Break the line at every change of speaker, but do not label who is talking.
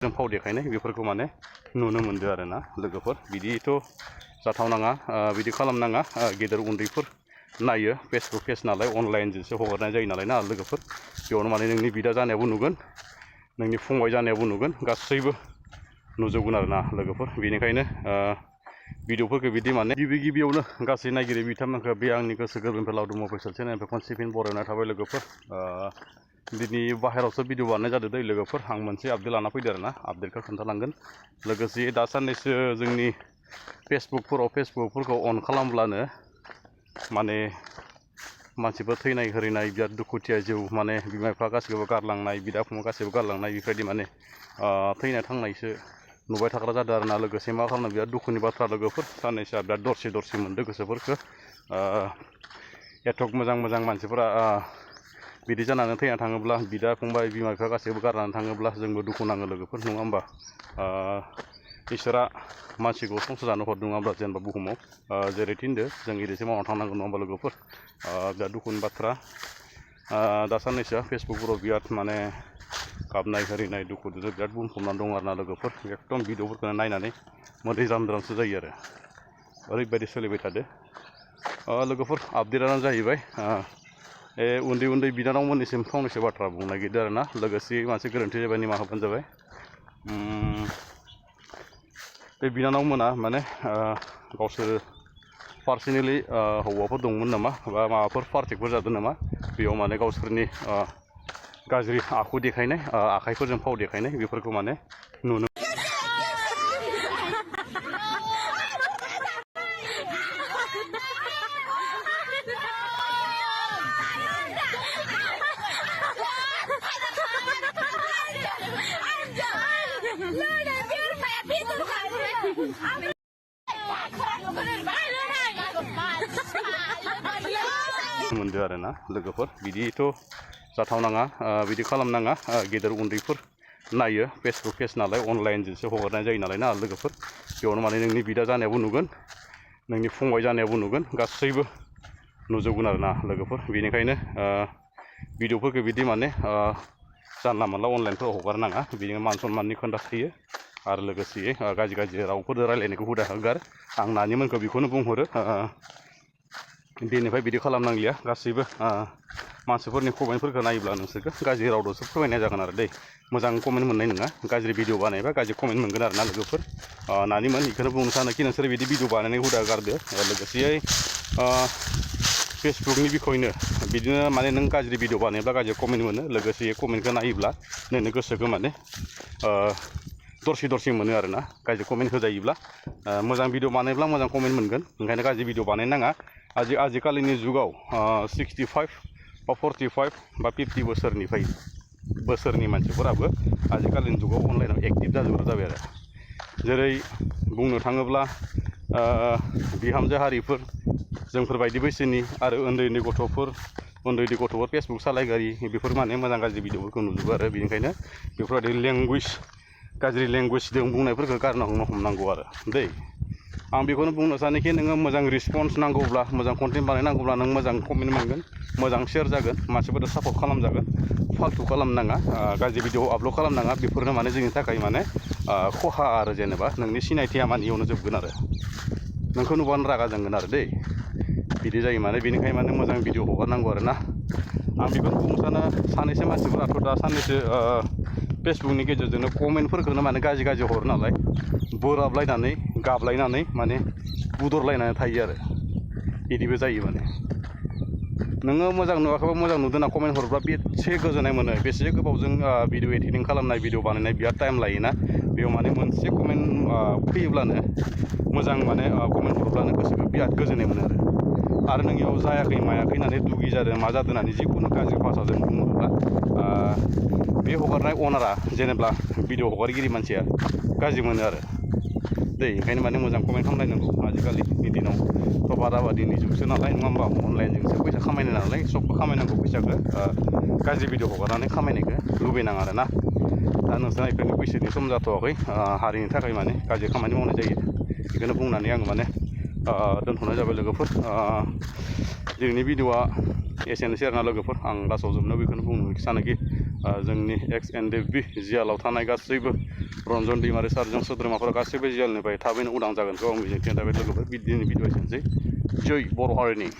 जों फाव देखायनाय बेफोरखौ माने नुनो मोनदों आरोना लोगोफोर बिदिथ' जाथावनाङा बिदि खालामनाङा गेदेर उन्दैफोर नायो फेसबुक पेज नालाय अनलाइनजोंसो हगारनाय जायो नालाय ना लोगोफोर बेयावनो माने नोंनि बिदा जानायावबो नुगोन नोंनि फंबाय जानायावबो नुगोन गासैबो नुजोबगोन आरोना लोगोफोर बेनिखायनो भिडिअफोरखौ बिदि माने गिबियावनो गासै नायगिरि बिथांमोनखौ बे आंनि गोसो गोरबोनिफ्राय लावदुम अफिसियेल चेनेलनिफ्राय खनसे फिन बरायनाय थाबाय लोगोफोर दिनै बाहेरायावसो भिडिअ बानायनाय जादों दै लोगोफोर आं मोनसे आपडेट लाना फैदों आरोना आपडेटखौ खोन्थालांगोन लोगोसे दा साननैसो जोंनि फेसबुकफोरखौ अन खालामब्लानो माने मानसिफोर थैनाय हरिनाय बिराद दुखुथिया जिउ माने बिमा बिफा गासैखौबो गारलांनाय बिदा फंबाय गासैबो गारलांनाय बेबायदि माने थैनाय थांनायसो नुबाय थाग्रा जादों आरोना लोगोसे मा खालामनो बिराद दुखुनि बाथ्रा लोगोफोर साननैसोआ बिराद दरसे मोनदों गोसोफोरखौ एथक मोजां मानसिफोरा बिदि जानानै थैना थाङोब्ला बिदा फंबाय बिमा बिफा गासैबो गारनानै थाङोब्ला जोंबो दुखु नाङो लोगोफोर नङा होमबा इसोरा मानसिखौ संसार जानो हरदों नङा होमब्ला जेनेबा बुहुमाव जेरै थिनदो जों इदिसो मावना थांनांगौ नङा होमबा लोगोफोर बिराद दुखुनि बाथ्रा दा साननैसोआ फेसबुकफोराव बिराद माने गाबनाय हरिनाय दुखुजों बिराद बुंफबनानै दं आरोना लोगोफोर एकदम भिडिअफोरखौ नायनानै मोदै जामद्रामसो जायो आरो ओरैबायदि सोलिबाय थादो लोगोफोर आपडेटआनो जाहैबाय उन्दै बिनानावमोननिसिम फंनैसो बाथ्रा बुंनो नागिरदों आरोना लोगोसे मोनसे गोरोन्थि जाबाय निमाहा होबानो जाबाय बे बिनानावमोना माने गावसोर पार्सनेलि हौवाफोर दंमोन नामा बा माबाफोर पार्टिकफोर जादों नामा बेयाव माने गावसोरनि गाज्रि आखु देखायनाय आखाइफोरजों फाव देखायनाय बेफोरखौ माने नुनो मोनदों आरोना लोगोफोर बिदिथ' जाथावनाङा बिदि खालामनाङा गेदेर उन्दैफोर नायो फेसबुक पेज नालाय अनलाइनजोंसो हगारनाय जायो नालाय ना लोगोफोर बेयावनो माने नोंनि बिदा जानायावबो नुगोन नोंनि फंबाय जानायावबो नुगोन गासैबो नुजोबगोन आरोना लोगोफोर बेनिखायनो भिडिअफोरखौ बिदि माने जानला मोनला अनलाइनफोराव हगारनाङा बिदिनो मान सनमाननि खोथा थायो आरो लोगोसे गाज्रि रावफोरजों रायलायनायखौ हुदा होगार आं नानिमोनखौ बेखौनो बुंहरो दिनैनिफ्राय बिदि खालामनांलिया गासैबो मानसिफोरनि कमेन्टफोरखौ नायोब्ला नोंसोरखौ गाज्रि रावजोंसो फोरमायनाय जागोन आरो दै मोजां कमेन्ट मोननाय नङा गाज्रि भिडिअ बानायबा गाज्रि कमेन्ट मोनगोन आरोना लोगोफोर नानिमोन बेखौनो बुंनो सानोखि नोंसोर बिदि भिडिअ बानायनाय हुदा गारदो लोगोसेयै फेसबुकनि बिखयनो बिदिनो माने नों गाज्रि भिडिअ बानायब्ला गाज्रि कमेन्ट मोनो लोगोसे कमेन्टखौ नायोब्ला नोंनि गोसोखौ माने दरसे मोनो आरोना गाज्रि कमेन्ट होजायोब्ला मोजां भिडिअ बानायब्ला मोजां कमेन्ट मोनगोन ओंखायनो गाज्रि भिडिअ बानायनो नाङा आजिखालिनि जुगाव 65 बा 45 बा 50 बोसोरनि मानसिफोराबो आजिखालिनि जुगाव अनलाइनाव एक्टिभ जाजोबग्रा जाबाय आरो जेरै बुंनो थाङोब्ला बिहामजो हारिफोर जोंफोरबायदि बैसोनि आरो उन्दै गथ'फोर फेसबुक सालायगारि बेफोर माने मोजां गाज्रि भिडिअफोरखौ नुजोबो आरो बेनिखायनो बेफोरबायदि गाज्रि लेंगुवेजजों बुंनायफोरखौ गारनो हमनांगौ आरो दै आं बेखौनो बुंनो सानोखि नोङो मोजां रिसपन्स नांगौब्ला मोजां कन्टेन्ट बानायनांगौब्ला नों मोजां कमेन्ट मोनगोन मोजां शेयार जागोन मानसिफोरजों सापर्ट खालामजागोन फाल्तु खालामनाङा गाज्रि भिडिअ आपल'ड खालामनाङा बेफोरनो माने जोंनि थाखाय माने खहा आरो जेनेबा नोंनि सिनायथिया माने इयावनो जोबगोन आरो नोंखौ नुबानो रागा जोंगोन आरो दै बिदि जायो माने बेनिखायनो माने मोजां भिडिअ हगारनांगौ आरो ना आं बेखौनो बुंनो सानो सानैसो मानसिफोराथ' दा साननैसो फेसबुकनि गेजेरजोंनो कमेन्टफोरखौनो माने गाज्रि हरो नालाय बोराबलायनानै गाबलायनानै माने बुदरलायनानै थायो आरो बिदिबो जायो माने नोङो मोजां नुवाखैबा मोजां नुदों होनना कमेन्ट हरब्ला बेसे गोजोननाय मोनो बेसे गोबावजों भिडिअ एडिटिं खालामनाय भिडिअ बानायनाय बिराद टाइम लायोना बेयाव माने मोनसे कमेन्ट फैयोब्लानो मोजां माने कमेन्ट हरोब्लानो गोसोखौ बिराद गोजोननाय मोनो आरो नों इयाव जायाखै मायाखै होननानै दुगि जादों मा जादों होननानै जिखुनु गाज्रि भाषाजों बुङोब्ला बे हगारनाय अनारा जेनेबा भिडिअ हगारगिरि मानसिया गाज्रि मोनो आरो दै ओंखायनो माने मोजां कमेन्ट खालामलायनांगौ आजिखालिनि दिनाव थ' बादाबादिनि जुगसो नालाय नङा होमबा अनलाइनजोंसो फैसा खामायनाय नालाय सबबो खामायनांगौ फैसाखौ गाज्रि भिडिअ हगारनानै खामायनायखौ लुबैनाङा आरो ना दा नोंसोरना बेफोरनि बैसोनि सम जाथ'वाखै हारिनि थाखाय माने गाज्रि खामानि मावनाय जायो बेखौनो बुंनानै आङो माने दोनथ'नाय जाबाय लोगोफोर दिनैनि भिडिअआ एसेनोसै आरोना लोगोफोर आं लास्टआव जोबनो बेखौनो बुंनो सानोखि जोंनि एक्स एनडिएफबि जियालाव थानाय गासैबो रन्जन दैमारि सारजन सोद्रोमाफोरा गासैबो जियालनिफ्राय थाबैनो उदां जागोनखौ आं मिजिंथिनाय थाबाय लोगोफोर। दिनैनि भिडिअ एसेनोसै। जय बर' हारिनि।